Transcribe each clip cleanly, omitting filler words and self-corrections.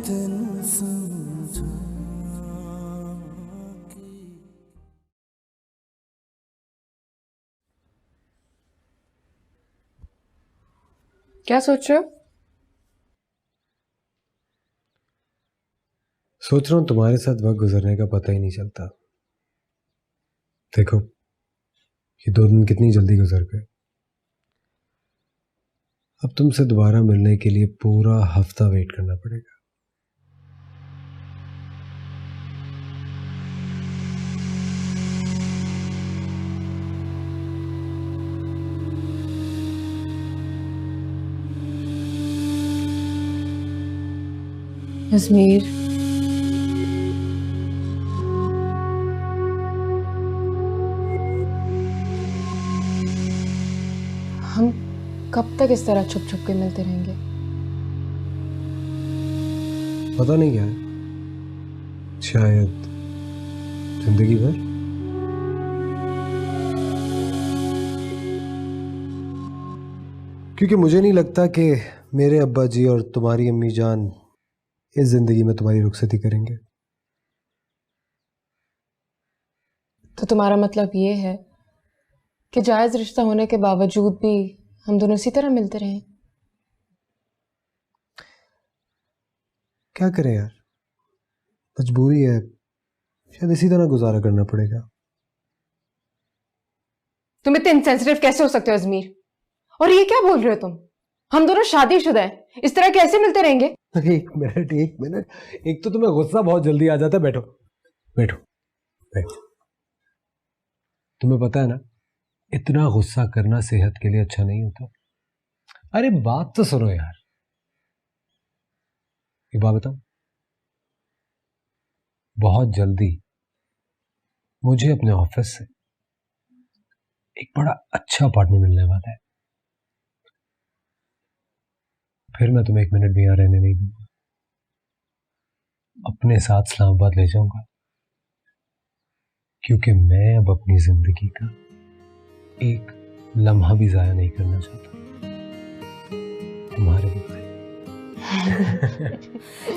क्या सोच रहे हो? सोच रहा हूं तुम्हारे साथ वक्त गुजरने का पता ही नहीं चलता। देखो ये 2 दिन कितनी जल्दी गुजर गए। अब तुमसे दोबारा मिलने के लिए पूरा हफ्ता वेट करना पड़ेगा। अजमीर, हम कब तक इस तरह छुप छुप के मिलते रहेंगे? पता नहीं क्या है, शायद जिंदगी भर। क्योंकि मुझे नहीं लगता कि मेरे अब्बा जी और तुम्हारी अम्मी जान इस जिंदगी में तुम्हारी रुखसती करेंगे। तो तुम्हारा मतलब ये है कि जायज रिश्ता होने के बावजूद भी हम दोनों इसी तरह मिलते रहें? क्या करें यार, मजबूरी है, शायद इसी तरह गुजारा करना पड़ेगा। तुम इतने इनसेंसिटिव कैसे हो सकते हो अजमीर? और ये क्या बोल रहे हो तुम? हम दोनों शादीशुदा हैं, इस तरह कैसे मिलते रहेंगे? एक मिनट एक मिनट, एक तो तुम्हें गुस्सा बहुत जल्दी आ जाता है। बैठो बैठो बैठो। तुम्हें पता है ना, इतना गुस्सा करना सेहत के लिए अच्छा नहीं होता। अरे बात तो सुनो यार। एक बात बताओ, बहुत जल्दी मुझे अपने ऑफिस से एक बड़ा अच्छा अपार्टमेंट मिलने वाला है। फिर मैं तुम्हें 1 मिनट भी यहां रहने नहीं दूंगा, अपने साथ इस्लामाबाद ले जाऊंगा। क्योंकि मैं अब अपनी जिंदगी का एक लम्हा भी जाया नहीं करना चाहता तुम्हारे बगैर।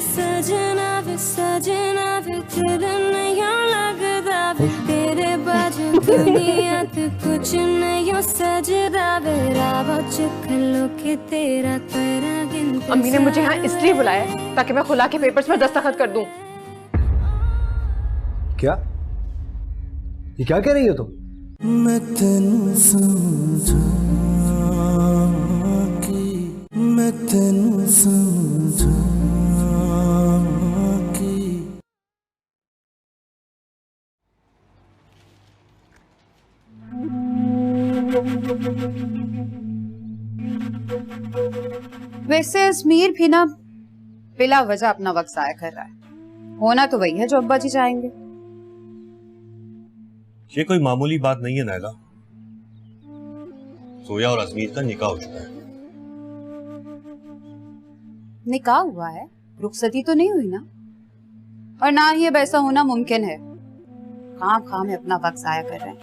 सजना वे दिल नहीं लगदा वे तेरे बाजू दुनिया ते कुछ नहीं सजदा वे रावच खलो के तेरा तेरा गिनते। अम्मी ने मुझे यहाँ इसलिए बुलाया है ताकि मैं खुला के पेपर्स पर दस्तखत कर दूं। क्या? ये क्या कह रही हो तुम? मैं तेनू समझा कि मैं तेनू समझा कि वैसे अजमीर भी ना बिला वजह अपना वक्त जाया कर रहा है। होना तो वही है जो अब्बा जी चाहेंगे। ये कोई मामूली बात नहीं है नायला। सोया और अजमीर का निकाह हो चुका है। निकाह हुआ है, रुखसती तो नहीं हुई ना। और ना ही अब ऐसा होना मुमकिन है। खाम में अपना वक्त जाया कर रहे हैं।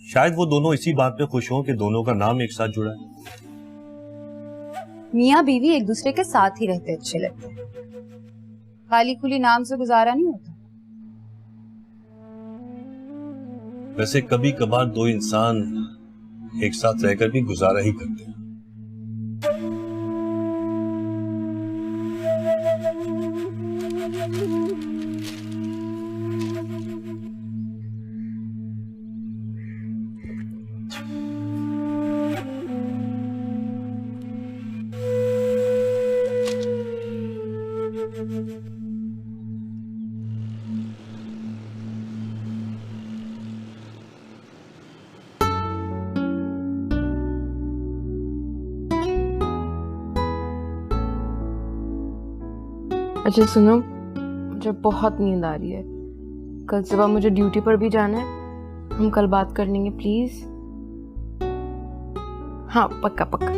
शायद वो दोनों इसी बात पे खुश हों कि दोनों का नाम एक साथ जुड़ा है। मियाँ बीवी एक दूसरे के साथ ही रहते अच्छे लगते हैं, खाली खुली नाम से गुजारा नहीं होता। वैसे कभी कभार दो इंसान एक साथ रहकर भी गुजारा ही करते हैं। अच्छा सुनो, मुझे बहुत नींद आ रही है। कल सुबह मुझे ड्यूटी पर भी जाना है। हम कल बात कर लेंगे प्लीज। हाँ पक्का पक्का।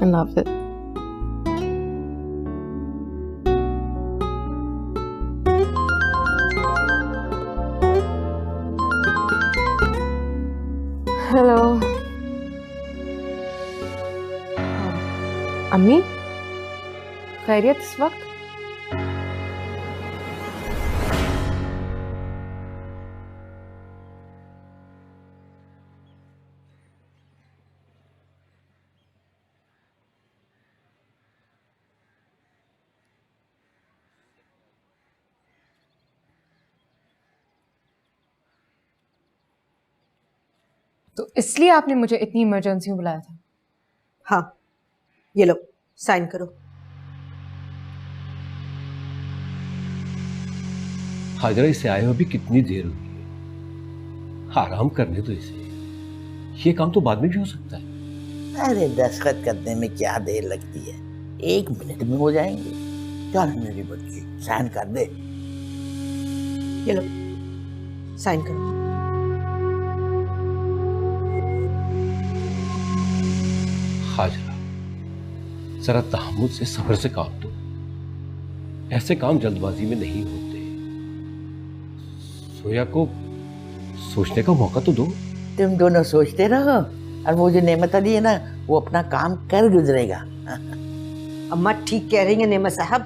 अल्लाह हाफिज़। हेलो, अम्मी, खैरियत इस वक्त? तो इसलिए आपने मुझे इतनी इमरजेंसी में बुलाया था? हाँ, ये लो साइन करो। हाजरा, इसे आए हुए भी कितनी देर हुई है, आराम करने दो इसे। ये काम तो बाद में भी हो सकता है। अरे दस्तखत करने में क्या देर लगती है, 1 मिनट में हो जाएंगे। चल मेरी बच्ची, साइन कर दे। ये लो साइन करो। हाजरा, जरा तहम्मुल से, सब्र से काम दो। ऐसे काम जल्दबाजी में नहीं होते। सोया को सोचने का मौका तो दो। तुम दोनों सोचते रहो और वो जो नेमत अली है ना, वो अपना काम कर गुजरेगा। अम्मा ठीक कह रही है नेमत साहब,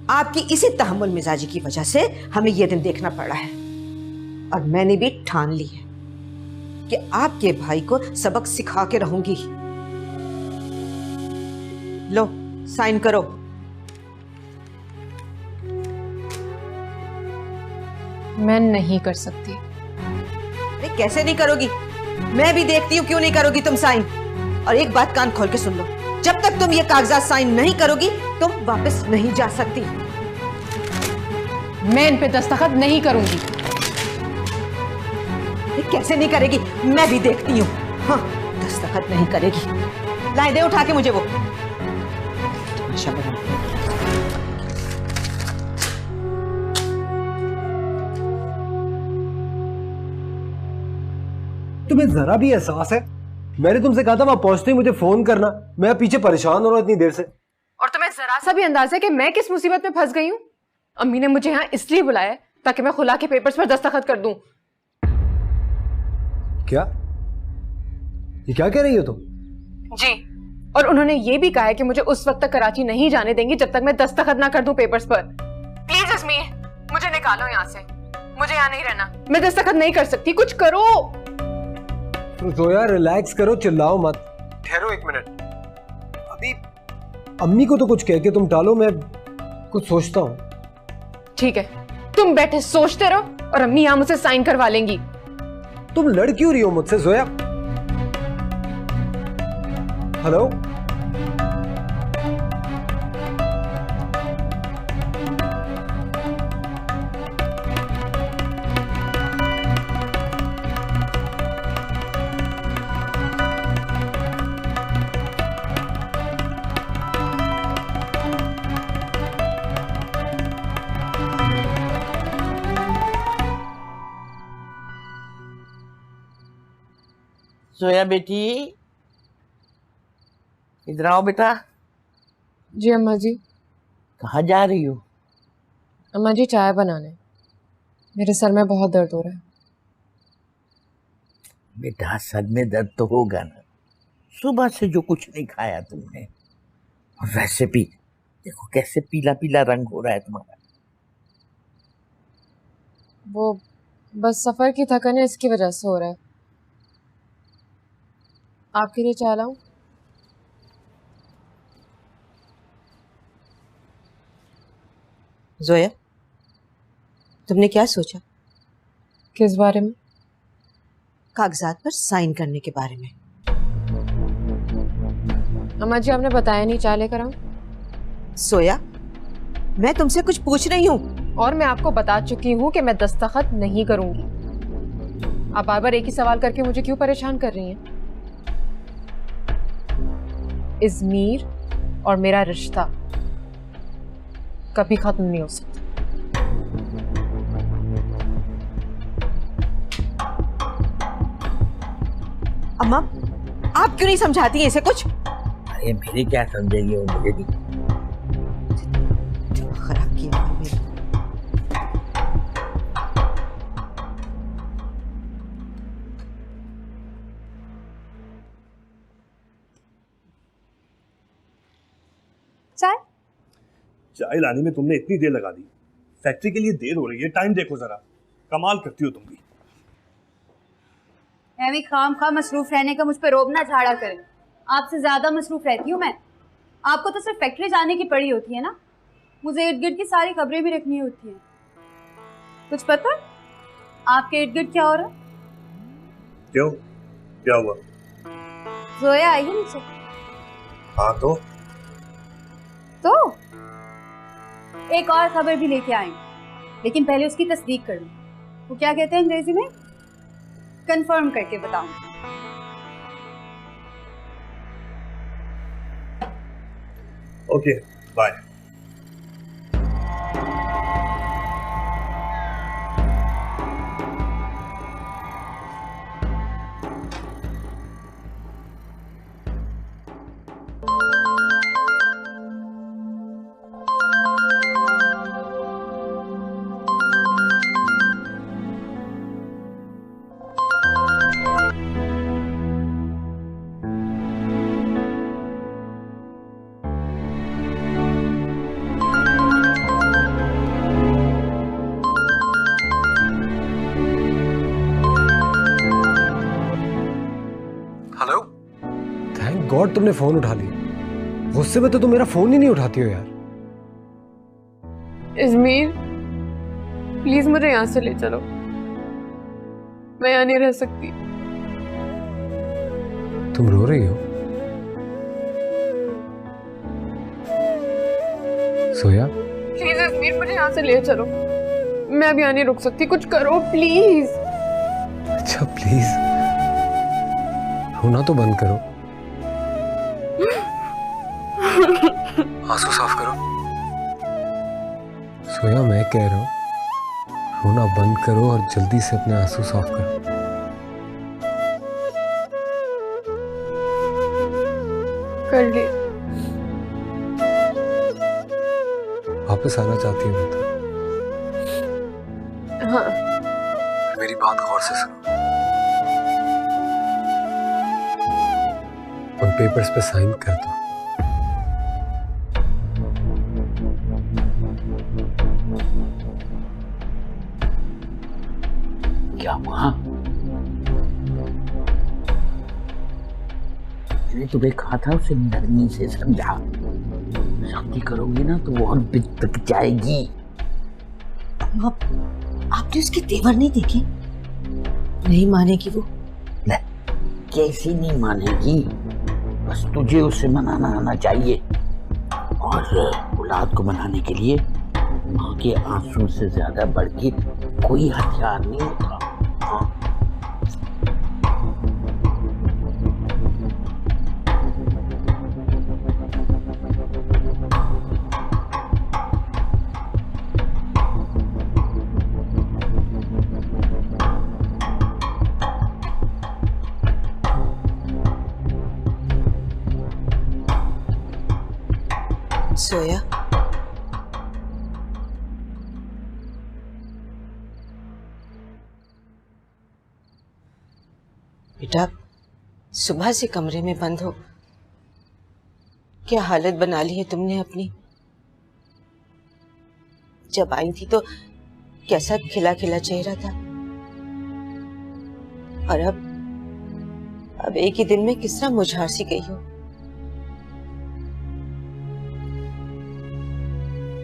आपकी इसी तहम्मुल मिजाजी की वजह से हमें यह दिन देखना पड़ा है। और मैंने भी ठान ली है कि आपके भाई को सबक सिखा के रहूंगी। लो साइन करो। मैं नहीं कर सकती। अरे कैसे नहीं करोगी? मैं भी देखती हूँ क्यों नहीं करोगी तुम साइन। और एक बात कान खोल के सुन लो, जब तक तुम ये कागजात साइन नहीं करोगी तुम वापस नहीं जा सकती। मैं इन पे दस्तखत नहीं करूंगी। अरे कैसे नहीं करेगी? मैं भी देखती हूँ। हाँ, दस्तखत नहीं करेगी। लाई दे उठा के मुझे वो। तुम्हें जरा भी एहसास है? मैंने तुमसे कहा था वहां पहुंचते ही मुझे फोन करना। मैं पीछे परेशान हो रहा हूं इतनी देर से। और तुम्हें जरा सा भी अंदाजा है कि मैं किस मुसीबत में फंस गई हूँ? अम्मी ने मुझे यहाँ इसलिए बुलाया ताकि मैं खुला के पेपर्स पर दस्तखत कर दूं। क्या? ये क्या कह रही हो तुम? जी, और उन्होंने ये भी कहा है कि मुझे उस वक्त तक कराची नहीं जाने देंगी जब तक मैं दस्तखत ना कर दूं पेपर्स पर। प्लीज अजमीर, मुझे निकालो यहाँ से। मुझे यहाँ नहीं रहना। मैं दस्तखत नहीं कर सकती, कुछ करो। जोया रिलैक्स करो, चिल्लाओ मत। ठहरो 1 मिनट। अभी अम्मी को तो कुछ कह के तुम टालो, मैं कुछ सोचता हूँ। ठीक है, तुम बैठे सोचते रहो और अम्मी यहाँ मुझसे साइन करवा लेंगी। तुम लड़ क्यों रही हो मुझसे जोया? हेलो, सोया बेटी, इधर आओ बेटा। जी अम्मा जी। कहाँ जा रही हो? अम्मा जी चाय बनाने। मेरे सर में बहुत दर्द हो रहा है। बेटा सर में दर्द तो होगा ना, सुबह से जो कुछ नहीं खाया तुमने। और वैसे भी देखो कैसे पीला पीला रंग हो रहा है तुम्हारा। वो बस सफर की थकन है, इसकी वजह से हो रहा है। आपके लिए चाय लाऊं? जोया, तुमने क्या सोचा? किस बारे में? कागजात पर साइन करने के बारे में। अम्मा जी आपने बताया नहीं, चाय लेकर आऊं? सोया, मैं तुमसे कुछ पूछ रही हूँ। और मैं आपको बता चुकी हूँ कि मैं दस्तखत नहीं करूंगी। आप बार बार एक ही सवाल करके मुझे क्यों परेशान कर रही हैं? इज़मीर और मेरा रिश्ता कभी खत्म नहीं हो सकता। अम्मा, आप क्यों नहीं समझाती हैं इसे कुछ? अरे मेरी क्या समझेगी वो, मुझे भी खराब किया मेरा। चाय? चाय लाने में तुमने इतनी देर लगा दी। फैक्ट्री के लिए देर हो रही है, टाइम देखो जरा। कमाल करती हो तुम भी। मैं खाम खा मसरूफ रहने का मुझ पर रोब ना झाड़ा करें। आपसे ज्यादा मसरूफ रहती हूँ मैं। आपको तो सिर्फ फैक्ट्री जाने की पड़ी होती है ना, मुझे इर्द गिर्द की सारी खबरें भी रखनी होती हैं। कुछ पता आपके इर्द गिर्द क्या हो रहा? क्यों, क्या हुआ? जोया आई है नीचे। हाँ तो एक और खबर भी लेके आई, लेकिन पहले उसकी तस्दीक कर लूं। वो क्या कहते हैं अंग्रेजी में? कंफर्म करके बताऊंगी। Okay, bye. गॉड तुमने फोन उठा लिया। गुस्से में तो तुम मेरा फोन ही नहीं उठाती हो यार। इज़मीर, प्लीज मुझे यहाँ से ले चलो, मैं यहाँ नहीं रह सकती। तुम रो रही हो? सोया? प्लीज इज़मीर, मुझे यहाँ से ले चलो, मैं अब यहाँ नहीं रुक सकती, कुछ करो प्लीज। अच्छा प्लीज, रोना तो बंद करो, आंसू साफ करो। सोया, मैं कह रहा हूं रोना बंद करो और जल्दी से अपने आंसू साफ करो। कर ली। वापस आना चाहती हो तो? हाँ। मेरी बात गौर से सुनो। उन पेपर्स पे साइन कर दो। क्या वहां? मैंने तुम्हें कहा था उसे नरमी से समझा। सख्ती करोगी ना तो वो और बिक जाएगी। आपने उसके तेवर नहीं देखे? नहीं मानेगी वो? कैसी नहीं मानेगी, बस तुझे उसे मनाना आना चाहिए। और औलाद को मनाने के लिए माँ के आंसू से ज्यादा बढ़ के कोई हथियार नहीं होता। सोया, बेटा सुबह से कमरे में बंद हो, क्या हालत बना ली है तुमने अपनी। जब आई थी तो कैसा खिला खिला चेहरा था, और अब एक ही दिन में किस तरह मुरझा सी गई हो।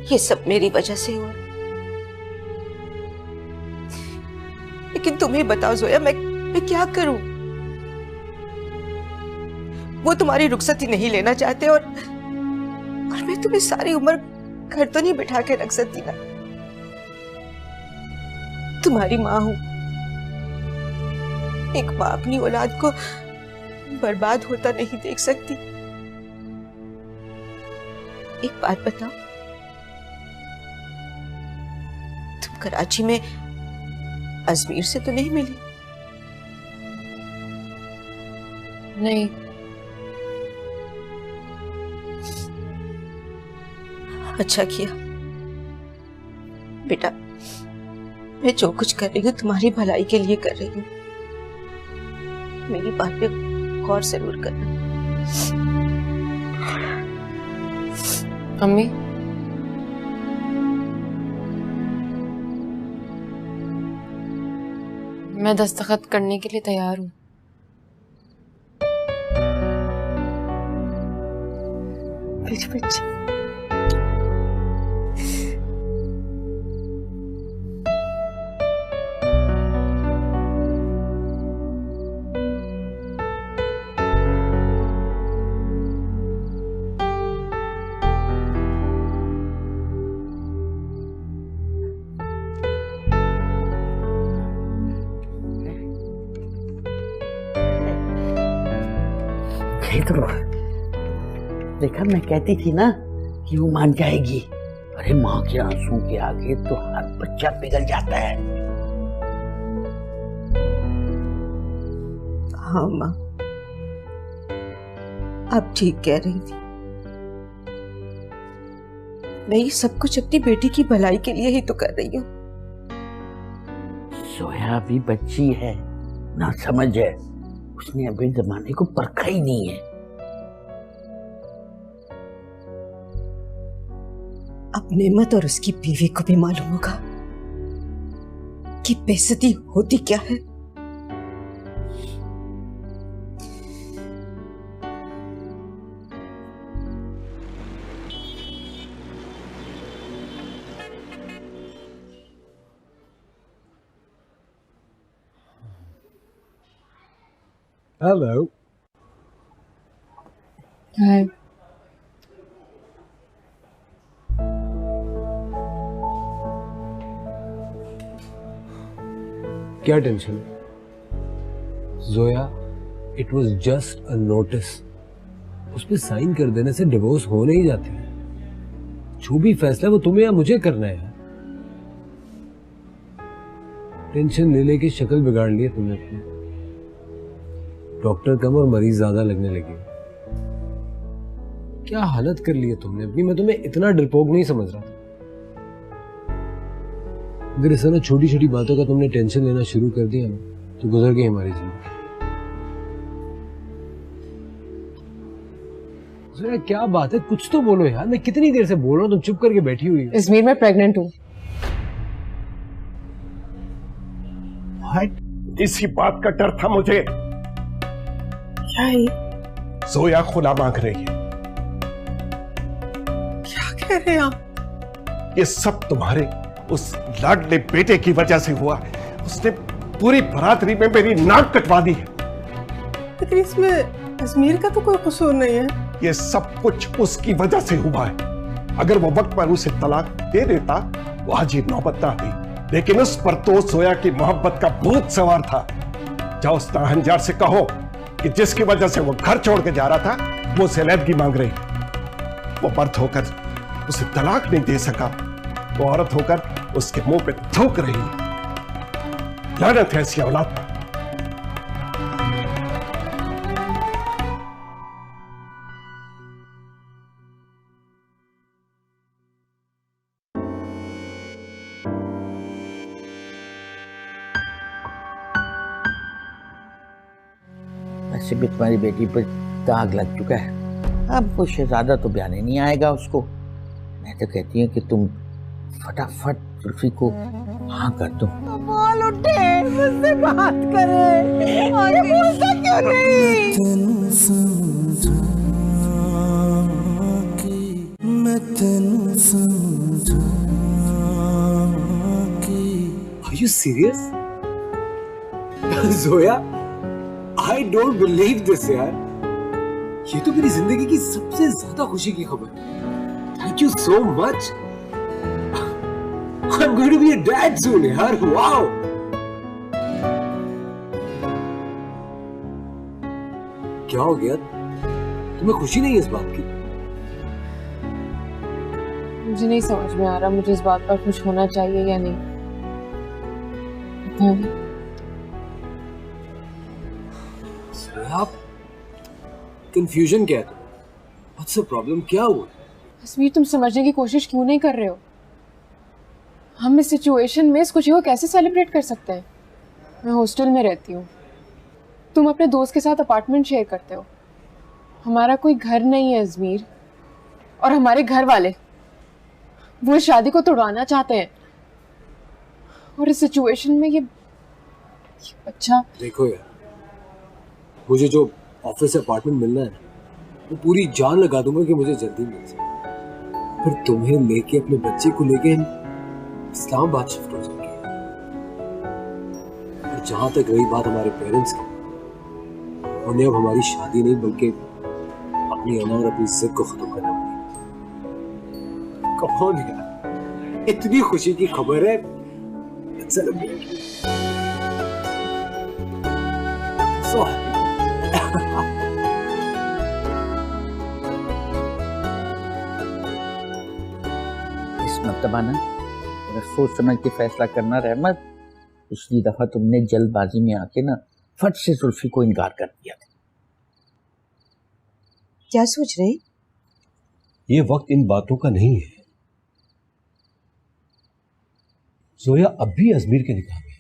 ये सब मेरी वजह से हुआ। लेकिन तुम ही बताओ जोया, मैं क्या करूं? वो तुम्हारी रुखसती नहीं लेना चाहते, और मैं तुम्हें सारी उम्र घर तो नहीं बिठा के रख सकती ना। तुम्हारी माँ हूं, एक माँ अपनी औलाद को बर्बाद होता नहीं देख सकती। एक बात बताओ, तुम कराची में अजमीर से तो नहीं मिली? नहीं। अच्छा किया बेटा, मैं जो कुछ कर रही हूँ तुम्हारी भलाई के लिए कर रही हूँ। मेरी बात पे गौर जरूर करना। अम्मी, मैं दस्तखत करने के लिए तैयार हूँ। तो देखा, मैं कहती थी ना कि वो मान जाएगी। अरे माँ के आंसू के आगे तो हर बच्चा पिघल जाता है। हाँ माँ, आप ठीक कह रही थी। मैं ये सब कुछ अपनी बेटी की भलाई के लिए ही तो कर रही हूँ। सोया भी बच्ची है, ना समझ है। उसने अभी जमाने को परखा ही नहीं है। अब नेमत और उसकी बीवी को भी मालूम होगा कि बेइज्जती होती क्या है। हेलो। हाय। क्या टेंशन है Zoya? It was just a notice. उस पर साइन कर देने से डिवोर्स हो नहीं जाती है। जो भी फैसला वो तुम्हें या मुझे करना है। टेंशन ले लेके शक्ल बिगाड़ ली है तुमने अपनी। डॉक्टर कम और मरीज ज्यादा लगने लगे। क्या हालत कर ली है तुमने अपनी। मैं तुम्हें इतना डरपोक नहीं समझ रहा था। अगर इस तरह छोटी छोटी बातों का तुमने टेंशन लेना शुरू कर दिया ना, तो गुजर गई हमारी जिंदगी। क्या बात है, कुछ तो बोलो यार। मैं कितनी देर से बोल रहा हूँ, तुम चुप करके बैठी हुई हो। इस्मीर, मैं प्रेग्नेंट हूँ। इसी बात का डर था मुझे। क्या है? जोया खुला मांग रही है। क्या कह रहे हैं आप? ये सब तुम्हारे उस लाडले बेटे की वजह से हुआ। उसने पूरी बरादरी में मेरी नाक कटवा दी है। लेकिन इसमें अजमीर का तो कोई कसूर नहीं है। ये सब कुछ उसकी वजह से हुआ है। अगर वो वक्त पर उसे तलाक दे देता वो आज ये नौबत ना आती। लेकिन उस पर तो सोया की मोहब्बत का भूत सवार था। जाओ उस नाहंजार से कहो कि जिसकी वजह से वो घर छोड़ के जा रहा था वो उसे अलहदगी मांग रही। वो मर्द होकर उसे तलाक नहीं दे सका, वो औरत होकर उसके मुंह पे थूक रही है। लानत है ऐसी औलाद पर। वैसे भी तुम्हारी बेटी पर दाग लग चुका है। अब वो शहजादा तो बयाने नहीं आएगा उसको। मैं तो कहती हूँ कि तुम फटाफट जुल्फी को हाँ कर दो। कमाल उठे, मुझसे बात करे। आगे बोलता क्यों नहीं? मैं तेनू समझा के। Are you serious? Zoya, I don't believe this यार। ये तो मेरी जिंदगी की सबसे ज्यादा खुशी की खबर है। Thank you so much. I'm going to be a dad soon यार। Wow. क्या हो गया? तुम्हें खुशी नहीं है इस बात की? मुझे नहीं समझ में आ रहा मुझे इस बात पर खुश होना चाहिए या नहीं। आप कंफ्यूजन क्या है? What's the problem? क्या हुआ? अजमीर, तुम समझने की कोशिश क्यों नहीं कर रहे हो? हम इस सिचुएशन में इस खुशी को कैसे सेलिब्रेट कर सकते हैं? मैं हॉस्टल में रहती हूँ, तुम अपने दोस्त के साथ अपार्टमेंट शेयर करते हो। हमारा कोई घर नहीं है अजमीर। और हमारे घर वाले वो इस शादी को तोड़वाना चाहते हैं। और इस सिचुएशन में ये बच्चा। देखो यार, मुझे जो ऑफिस अपार्टमेंट मिलना है वो पूरी जान लगा दूंगा कि मुझे जल्दी मिल जाए। फिर तुम्हें लेके, अपने बच्चे को लेके इस्लामाबाद शिफ्ट हो जाएंगे। और जहां तक रही बात हमारे पेरेंट्स की, उन्हें अब हमारी शादी नहीं बल्कि अपनी अना और अपनी जिद को खत्म करना पड़ेगा। कौन यार, इतनी खुशी की खबर है। इस मर्तबा ना सोच समझ के फैसला करना रहमत। पिछली दफा तुमने जल्दबाजी में आके ना फट से जुल्फी को इनकार कर दिया था। क्या सोच रहे? ये वक्त इन बातों का नहीं है। जोया अब भी अजमीर के निकाह में है।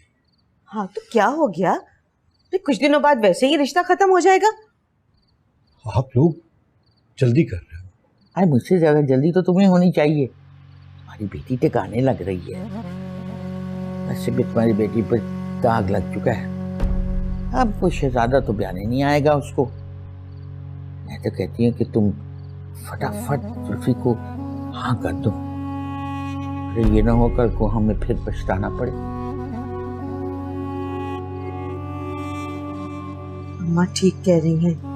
हाँ तो क्या हो गया? कुछ दिनों बाद वैसे ही रिश्ता खत्म हो जाएगा। आप लोग जल्दी कर रहे हो। अरे मुझसे ज्यादा जल्दी तो तुम्हें होनी चाहिए। तुम्हारी बेटी टिकाने लग रही है। वैसे भी तुम्हारी बेटी पर दाग लग चुका है। अब वो शहजादा तो ब्याने नहीं आएगा उसको। मैं तो कहती हूँ कि तुम फटाफट जुल्फी को हाँ कर दो। अरे ये ना हो कल को हमें फिर पछताना पड़े। अम्मा ठीक कह रही हैं।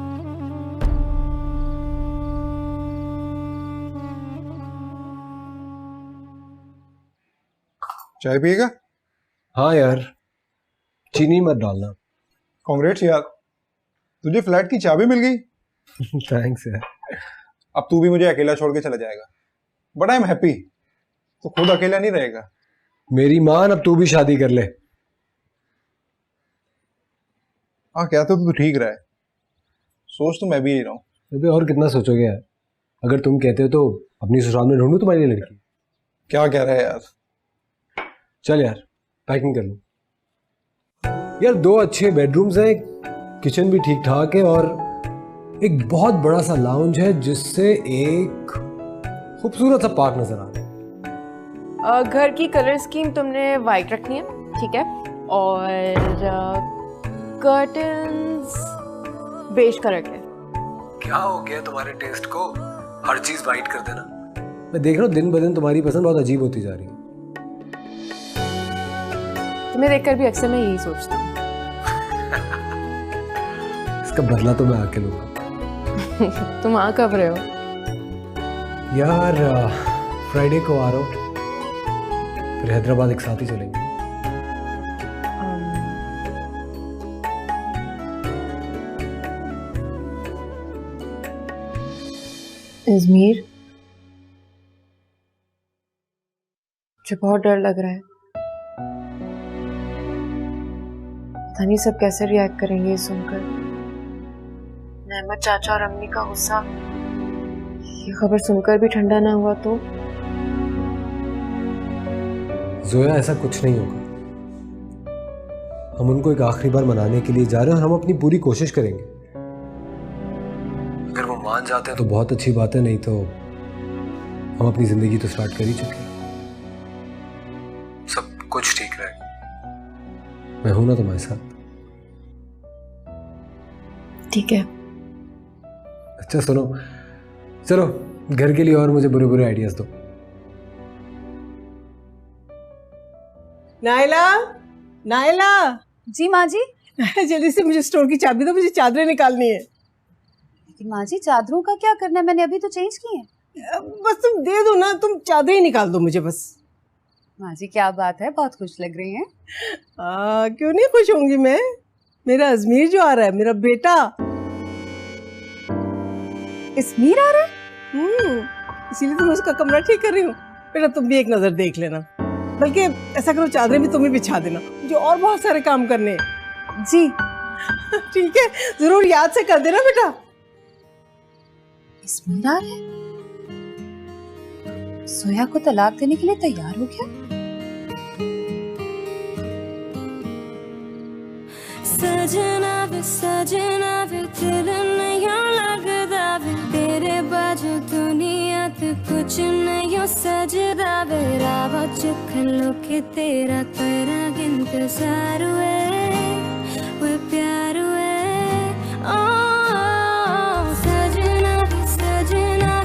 चाय पिएगा? हाँ यार, चीनी मत डालना। कांग्रेट्स यार, तुझे फ्लैट की चाबी मिल गई। थैंक्स यार। अब तू भी मुझे अकेला छोड़ के चला जाएगा, बट आई एम हैप्पी। तो खुद अकेला नहीं रहेगा। मेरी मान, अब तू भी शादी कर ले। हाँ क्या तो तू ठीक रहा है। सोच तो मैं भी यही रहा हूँ। अबे और कितना सोचोगे यार? अगर तुम कहते हो तो अपनी ससुराल में ढूंढूं तुम्हारी लड़की। क्या कह रहा है यार? चल यार, पैकिंग कर लो। यार 2 अच्छे बेडरूम्स हैं, किचन भी ठीक ठाक है और एक बहुत बड़ा सा लाउंज है जिससे एक खूबसूरत सा पार्क नजर आ रहा है। घर की कलर स्कीम तुमने वाइट रखनी है, ठीक है? और कर्टन्स बेज कलर के। क्या हो गया तुम्हारे टेस्ट को? हर चीज वाइट कर देना। मैं देख रहा हूँ दिन ब दिन तुम्हारी पसंद बहुत अजीब होती जा रही है। तुम्हें देखकर भी अक्सर मैं यही सोचता हूँ। इसका बदला तो मैं आके लूंगा। तुम आ कब रहे हो? यार फ्राइडे को आ रहा हूँ, फिर हैदराबाद एक साथ ही चलेंगे। अजमीर, मुझे बहुत डर लग रहा है। पता नहीं सब कैसे रिएक्ट करेंगे ये सुनकर। नेमत चाचा और अम्मी का गुस्सा ये खबर सुनकर भी ठंडा ना हुआ तो? जोया, ऐसा कुछ नहीं होगा। हम उनको एक आखिरी बार मनाने के लिए जा रहे हैं और हम अपनी पूरी कोशिश करेंगे। अगर वो मान जाते हैं तो बहुत अच्छी बात है, नहीं तो हम अपनी जिंदगी तो स्टार्ट कर ही चुके हैं। सब कुछ ठीक रहेगा। मैं हूं ना तुम्हारे साथ। ठीक है। अच्छा सुनो, चलो घर के लिए और मुझे बुरे बुरे आइडियाज दो। नायला, नायला। जी माँ जी। जल्दी से मुझे स्टोर की चाबी दो, मुझे चादरें निकालनी है। लेकिन माँ जी चादरों का क्या करना है? मैंने अभी तो चेंज की है। बस तुम दे दो ना, तुम चादरें ही निकाल दो मुझे बस। माँ जी क्या बात है, बहुत खुश लग रही हैं। क्यों नहीं खुश होंगी मैं? मेरा अजमीर जो आ रहा है, मेरा बेटा। अजमीर आ रहा है? इसीलिए तो मैं उसका कमरा ठीक कर रही हूँ। बेटा तुम भी एक नजर देख लेना, बल्कि ऐसा करो चादरें भी तुम ही बिछा देना, मुझे और बहुत सारे काम करने हैं। जी ठीक है, जरूर याद से कर देना बेटा। अजमीर आ रहा है? सोया को तलाक देने के लिए तैयार हो गया? सजना वे दिल नहीं लगदा वे तेरे बाजू दुनिया कुछ नहीं सजदा वे रावा चखलो के तेरा तेरा इंतजार वे प्यार ओ सजना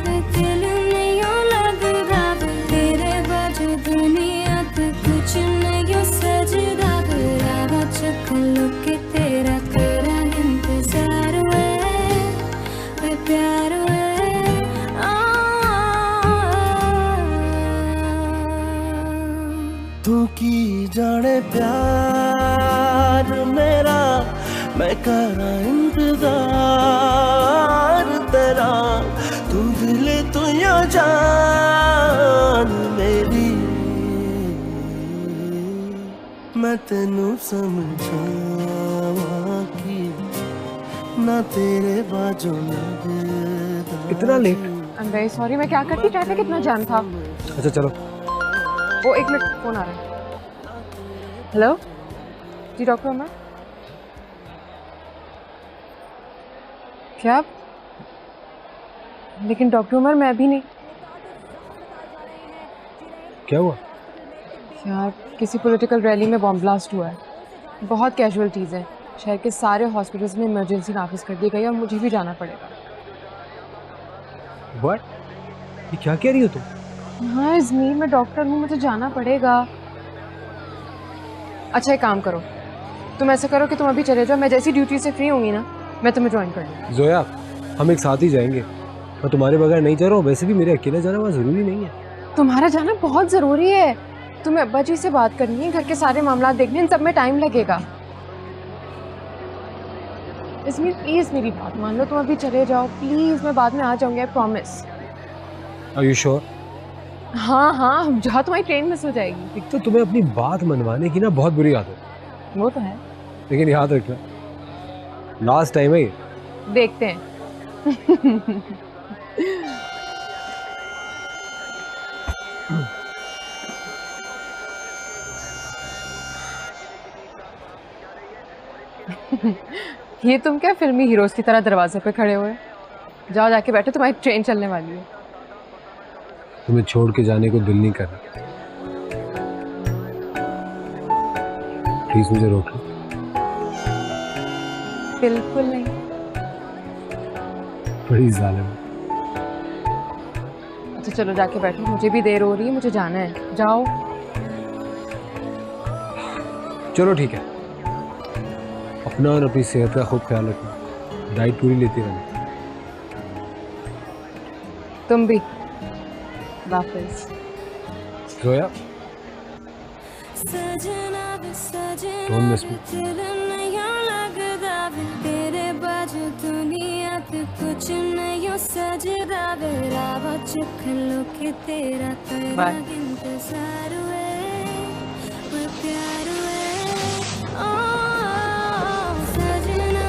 वे दिल नहीं लगदा वे तेरे बाजू दुनिया पे कुछ नहीं सजदा वे रावा चखलो के तेरा तेरा इंतजार वे प्यार तू की जाने प्यार मेरा, मैं करा इंतजार तेरा, तू दिल तू या जान मेरी, मैं तेनू समझावा की ना तेरे बाजू लगदा। इतना late? I am very sorry, मैं क्या करती, ट्रैफिक कितना जाम था। अच्छा चलो। वो एक मिनट, फोन आ रहा है। हेलो जी डॉक्टर अमर, क्या? लेकिन डॉक्टर उमर मैं अभी नहीं। क्या हुआ? यार किसी पॉलिटिकल रैली में बॉम्ब ब्लास्ट हुआ है, बहुत कैजुअलिटीज हैं। शहर के सारे हॉस्पिटल्स में इमरजेंसी नाफिज कर दी गई और मुझे भी जाना पड़ेगा। व्हाट? ये क्या कह रही हो तुम? हाँ इज़मीर, मैं डॉक्टर हूँ, मुझे जाना पड़ेगा। अच्छा एक काम करो, तुम ऐसा करो कि तुम अभी चले जाओ, मैं जैसी ड्यूटी से फ्री होंगी ना मैं तुम्हें ज्वाइन कर लूँगी। जोया हम एक साथ ही जाएंगे, मैं तुम्हारे बगैर नहीं जा रहा हूँ। वैसे भी मेरे अकेले जाना वहाँ ज़रूरी नहीं है। तुम्हारा जाना बहुत ज़रूरी है, तुम्हें अब्बा जी से बात करनी है, घर के सारे मामला देखने, इन सब में टाइम लगेगा। इज़मीर प्लीज़ मेरी बात मान लो, तुम अभी चले जाओ प्लीज़, मैं बाद में आ जाऊँगी, I promise. Are you sure? हाँ हाँ, जहाँ तुम्हारी ट्रेन मिस हो जाएगी। एक तो तुम्हें अपनी बात मनवाने की ना बहुत बुरी आदत है। वो तो है, लेकिन याद रखना लास्ट टाइम है ये। देखते हैं। ये तुम क्या फिल्मी हीरोज की तरह दरवाजे पे खड़े हुए? जाओ जाके बैठो, तुम्हारी ट्रेन चलने वाली है। तुम्हें छोड़ के जाने को दिल नहीं कर रहा, प्लीज मुझे रोक लो। बिल्कुल नहीं। बड़ी जालिम। अच्छा चलो जाके बैठो, मुझे भी देर हो रही है, मुझे जाना है, जाओ। चलो ठीक है, अपना और अपनी सेहत का खूब ख्याल रखना, डाइट पूरी लेती रहना। तुम भी। वापस जोया, डोंट मिस मी। तेरे बाजू दुनिया पे कुछ नहीं सजदा वे रावा चखलो के तेरा तेरा इंतजार वे प्यार ओ सजना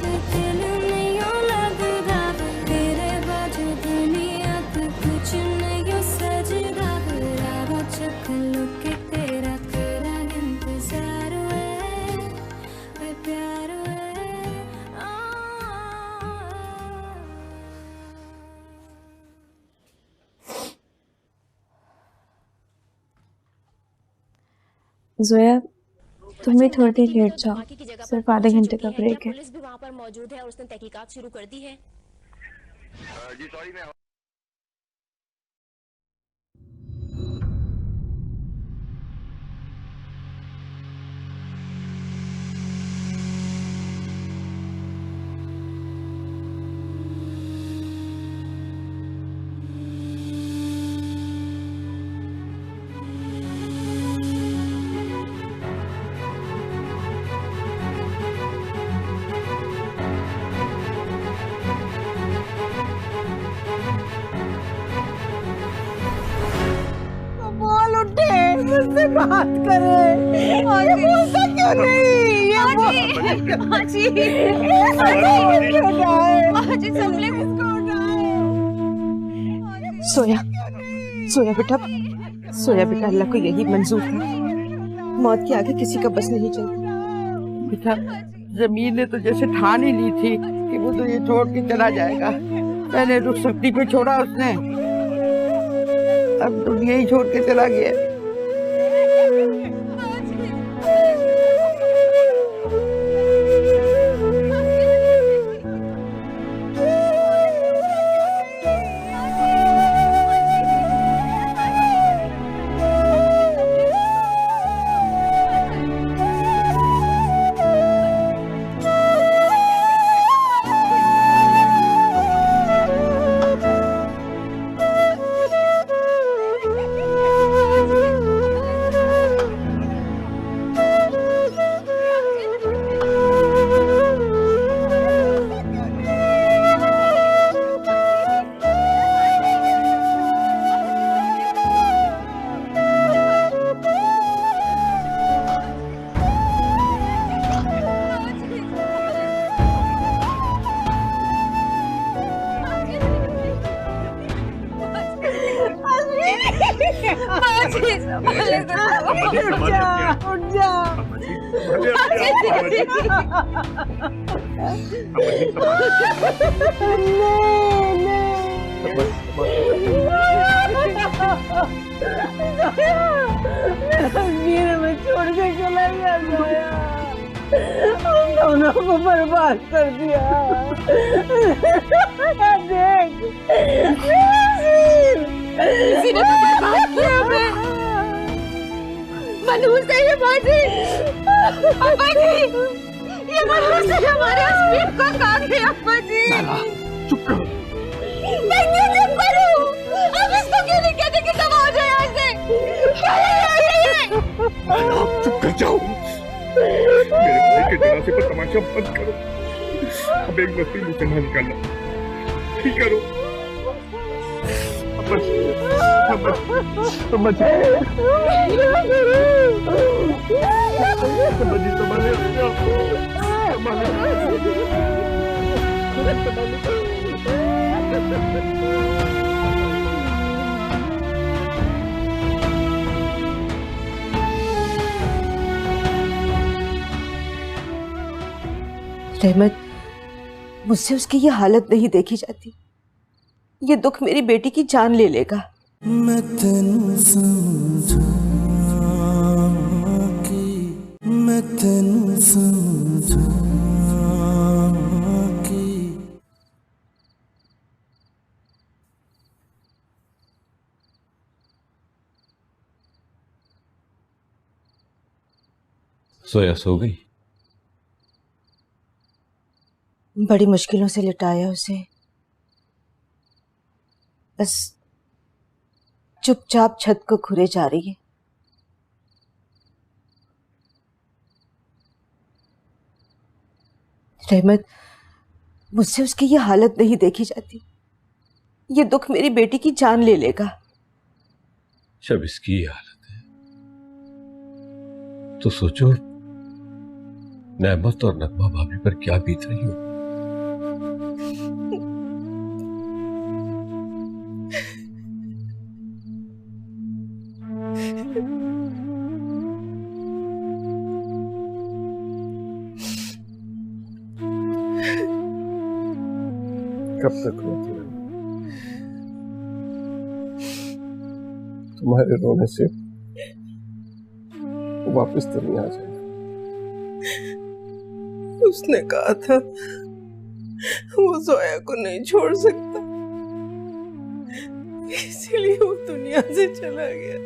वे दिल नहीं लगदा वे तेरे बाजू दुनिया पे कुछ नहीं सजदा वे रावा चखलो के तेरा तेरा इंतजार वे प्यार जोया तुम भी थोड़ी देर लेट जाओ, सिर्फ आधे घंटे का ब्रेक है। पुलिस भी वहाँ पर मौजूद है और उसने तहकीकात शुरू कर दी है। जी सॉरी, मैं मुझसे बात करे, ये बोलता क्यों नहीं? ये सोया, सोया बेटा, सोया बेटा, अल्लाह को यही मंजूर है, मौत के आगे किसी का बस नहीं चलता। बेटा जमीन ने तो जैसे ठान ही ली थी कि वो तो ये छोड़ के चला जाएगा, पहले तो सब्जी पे छोड़ा उसने, अब दुनिया ही छोड़ के चला गया। छोड़ के चला गया, हम दोनों को बर्बाद कर दिया। देख किसी ने तो बर्बाद किया हमें। मनहूस है ये बाजी, अब्बा जी, ये मनहूस है हमारे अस्मीर को खा गया अब्बा जी। चुप करो। मैं क्यों चुप करूं? अब इसको क्यों नहीं कहते कि दवा हो जाए यहाँ से? चुप कर जाओ। मेरे भाई के जनाजे पर तमाशा बंद करो। अब एक मस्ती मुझसे ना निकालना, ठीक करो। अब्बा जी, अब्बा जी, रहमत, मुझसे उसकी ये हालत नहीं देखी जाती। ये दुख मेरी बेटी की जान ले लेगा। मैं तेनू समझा के, मैं तेनू समझा के। सोया सो गई? बड़ी मुश्किलों से लिटाया उसे, बस चुपचाप छत को घुरे जा रही है। रहमत, मुझसे उसकी ये हालत नहीं देखी जाती। ये दुख मेरी बेटी की जान ले लेगा। जब इसकी ये हालत है तो सोचो नेमत और नगमा भाभी पर क्या बीत रही हो। कब तक रोती रहो? तुम्हारे रोने से वो वापस तो नहीं आ जाएगा। उसने कहा था वो जोया को नहीं छोड़ सकता, इसीलिए वो दुनिया से चला गया,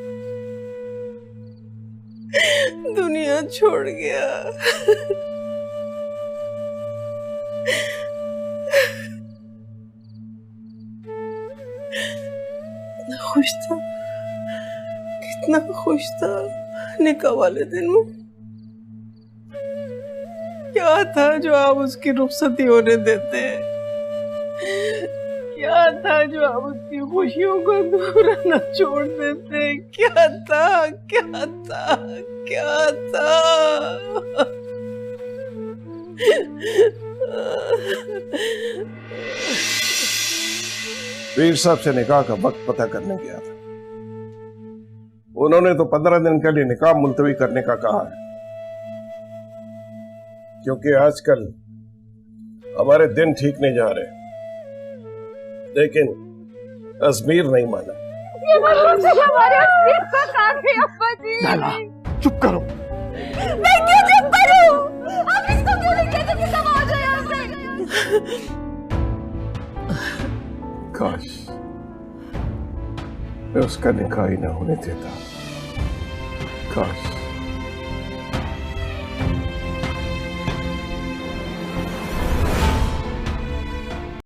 दुनिया छोड़ गया। खुश था, कितना खुश था निकाह वाले दिन में। क्या था जो आप उसकी रुखसती होने देते? क्या था जो आप उसकी खुशियों को अधूरा न छोड़ देते? क्या था, क्या था, क्या था? वीर साहब से निकाह का वक्त पता करने गया था। उन्होंने तो 15 दिन के लिए निकाह मुलतवी करने का कहा है, क्योंकि आजकल हमारे दिन ठीक नहीं जा रहे। लेकिन अजमीर नहीं माना। ये मतलब से हमारे अजमीर को कहाँ गए अब्बा जी? लाला चुप करो। मैं क्यों चुप करूं? आप इसको क्यों नहीं कहते कि सब आ जाए यहाँ से? काश मैं उसका निकाह ही ना होने देता। काश